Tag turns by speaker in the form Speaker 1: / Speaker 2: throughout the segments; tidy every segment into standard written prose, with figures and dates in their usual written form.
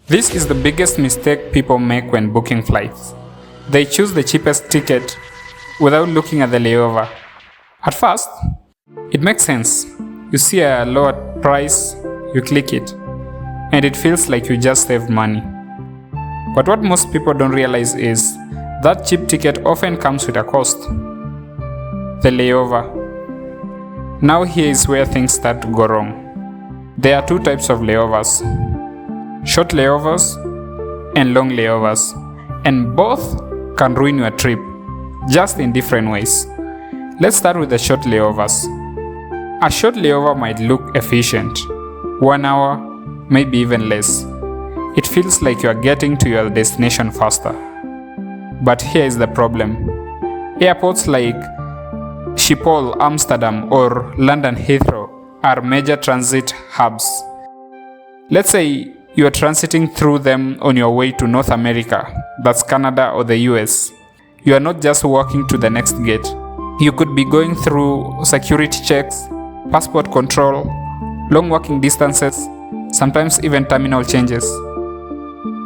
Speaker 1: This is the biggest mistake people make when booking flights. They choose the cheapest ticket without looking at the layover. At first, it makes sense. You see a lower price, you click it, and it feels like you just saved money. But what most people don't realize is that cheap ticket often comes with a cost. The layover. Now here is where things start to go wrong. There are two types of layovers: short layovers and long layovers, and both can ruin your trip, just in different ways. Let's start with the short layovers. A short layover might look efficient, 1 hour, maybe even less. It feels like you are getting to your destination faster. But here is the problem. Airports like Schiphol, Amsterdam, or London Heathrow are major transit hubs. Let's say you are transiting through them on your way to North America, that's Canada or the US. You are not just walking to the next gate. You could be going through security checks, passport control, long walking distances, sometimes even terminal changes.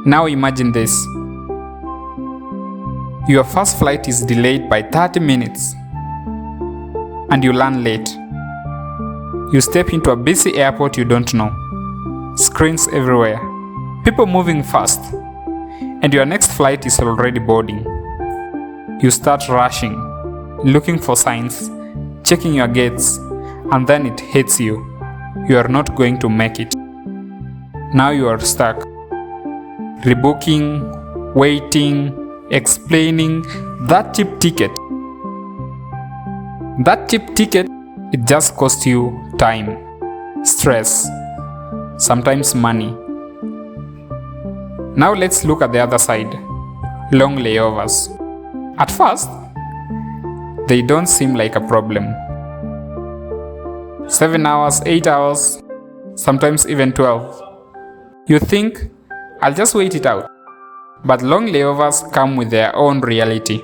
Speaker 1: Now imagine this. Your first flight is delayed by 30 minutes and you land late. You step into a busy airport you don't know. Screens everywhere, people moving fast, and your next flight is already boarding. You start rushing, looking for signs, checking your gates, and then it hits you. You are not going to make it. Now you are stuck. Rebooking, waiting, explaining that cheap ticket. That cheap ticket, it just costs you time, stress, sometimes money. Now let's look at the other side, long layovers. At first, they don't seem like a problem. 7 hours, 8 hours, sometimes even 12. You think, I'll just wait it out. But long layovers come with their own reality.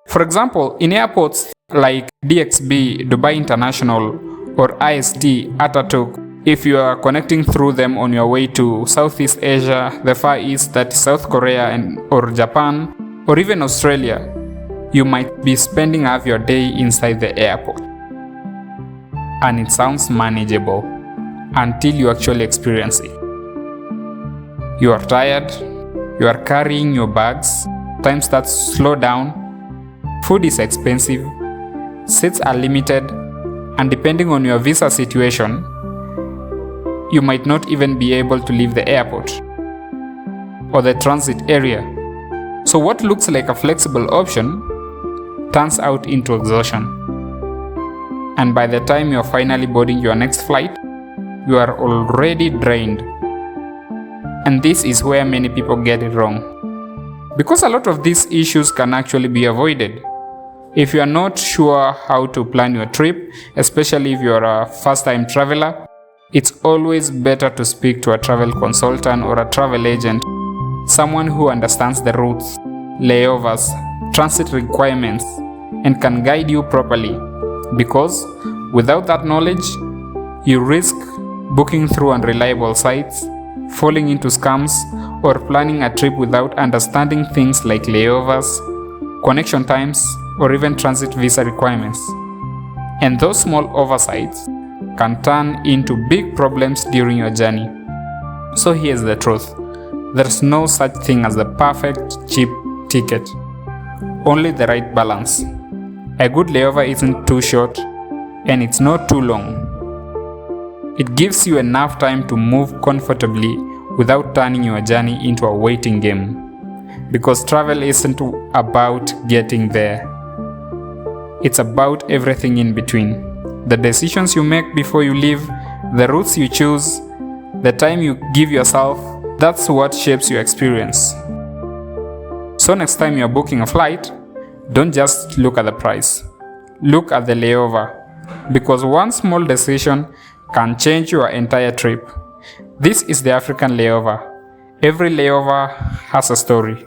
Speaker 1: For example, in airports like DXB, Dubai International, or IST, Ataturk, if you are connecting through them on your way to Southeast Asia, the Far East, that is South Korea or Japan, or even Australia, you might be spending half your day inside the airport. And it sounds manageable until you actually experience it. You are tired, you are carrying your bags, time starts to slow down, food is expensive, seats are limited, and depending on your visa situation, you might not even be able to leave the airport or the transit area. So what looks like a flexible option turns out into exhaustion. And by the time you are finally boarding your next flight, you are already drained. And this is where many people get it wrong. Because a lot of these issues can actually be avoided. If you are not sure how to plan your trip, especially if you are a first-time traveler, it's always better to speak to a travel consultant or a travel agent, someone who understands the routes, layovers, transit requirements, and can guide you properly. Because without that knowledge, you risk booking through unreliable sites, falling into scams, or planning a trip without understanding things like layovers, connection times, or even transit visa requirements. And those small oversights can turn into big problems during your journey. So here's the truth. There's no such thing as the perfect cheap ticket. Only the right balance. A good layover isn't too short, and it's not too long. It gives you enough time to move comfortably without turning your journey into a waiting game. Because travel isn't about getting there. It's about everything in between. The decisions you make before you leave, the routes you choose, the time you give yourself, that's what shapes your experience. So next time you're booking a flight, don't just look at the price. Look at the layover. Because one small decision can change your entire trip. This is the African layover. Every layover has a story.